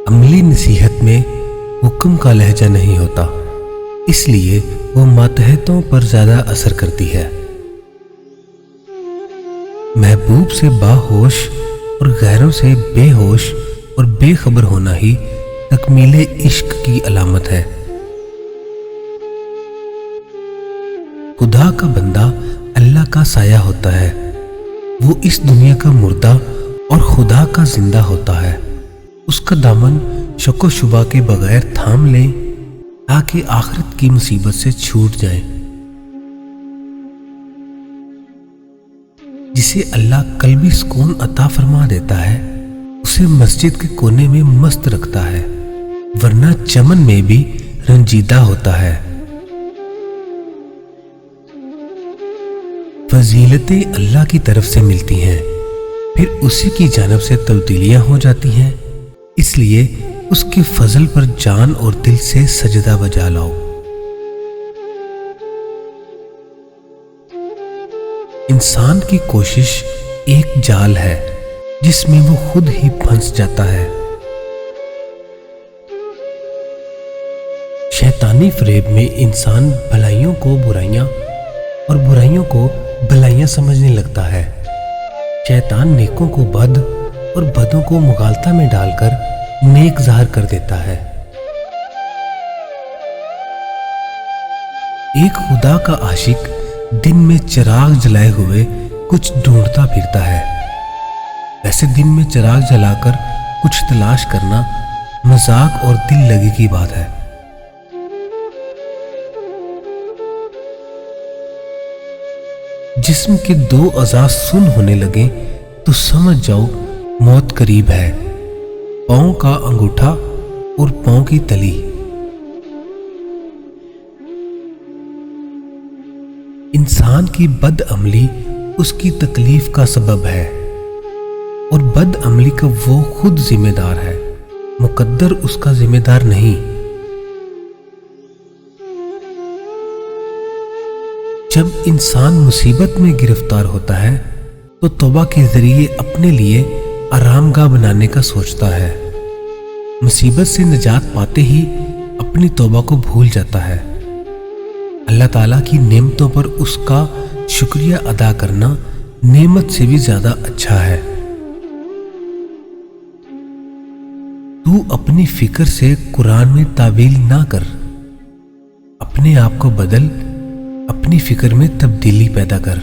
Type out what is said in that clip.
عملی نصیحت میں حکم کا لہجہ نہیں ہوتا، اس لیے وہ ماتحتوں پر زیادہ اثر کرتی ہے۔ محبوب سے باہوش اور غیروں سے بے ہوش اور بے خبر ہونا ہی تکمیل عشق کی علامت ہے۔ خدا کا بندہ اللہ کا سایہ ہوتا ہے، وہ اس دنیا کا مردہ اور خدا کا زندہ ہوتا ہے۔ اس کا دامن شک و شبہ کے بغیر تھام لیں تاکہ آخرت کی مصیبت سے چھوٹ جائیں۔ جسے اللہ قلبی سکون عطا فرما دیتا ہے اسے مسجد کے کونے میں مست رکھتا ہے، ورنہ چمن میں بھی رنجیدہ ہوتا ہے۔ فضیلتیں اللہ کی طرف سے ملتی ہیں، پھر اسی کی جانب سے تبدیلیاں ہو جاتی ہیں، اس لیے اس کے فضل پر جان اور دل سے سجدہ بجا لاؤ۔ انسان کی کوشش ایک جال ہے جس میں وہ خود ہی پھنس جاتا ہے۔ شیطانی فریب میں انسان بھلائیوں کو برائیاں اور برائیوں کو بھلائیاں سمجھنے لگتا ہے۔ شیطان نیکوں کو بد اور بدوں کو مغالطہ میں ڈال کر نیک ظاہر کر دیتا ہے۔ ایک خدا کا عاشق دن میں چراغ جلائے ہوئے کچھ ڈھونڈتا پھرتا ہے، ویسے دن میں چراغ جلا کر کچھ تلاش کرنا مذاق اور دل لگی کی بات ہے۔ جسم کے دو اعضاء سن ہونے لگیں تو سمجھ جاؤ موت قریب ہے، پاؤں کا انگوٹھا اور پاؤں کی تلی۔ انسان کی بد عملی اس کی تکلیف کا سبب ہے، اور بد عملی کا وہ خود ذمہ دار ہے، مقدر اس کا ذمہ دار نہیں۔ جب انسان مصیبت میں گرفتار ہوتا ہے تو توبہ کے ذریعے اپنے لیے آرام گاہ بنانے کا سوچتا ہے، مصیبت سے نجات پاتے ہی اپنی توبہ کو بھول جاتا ہے۔ اللہ تعالیٰ کی نعمتوں پر اس کا شکریہ ادا کرنا نعمت سے بھی زیادہ اچھا ہے۔ تو اپنی فکر سے قرآن میں تعویل نہ کر، اپنے آپ کو بدل، اپنی فکر میں تبدیلی پیدا کر۔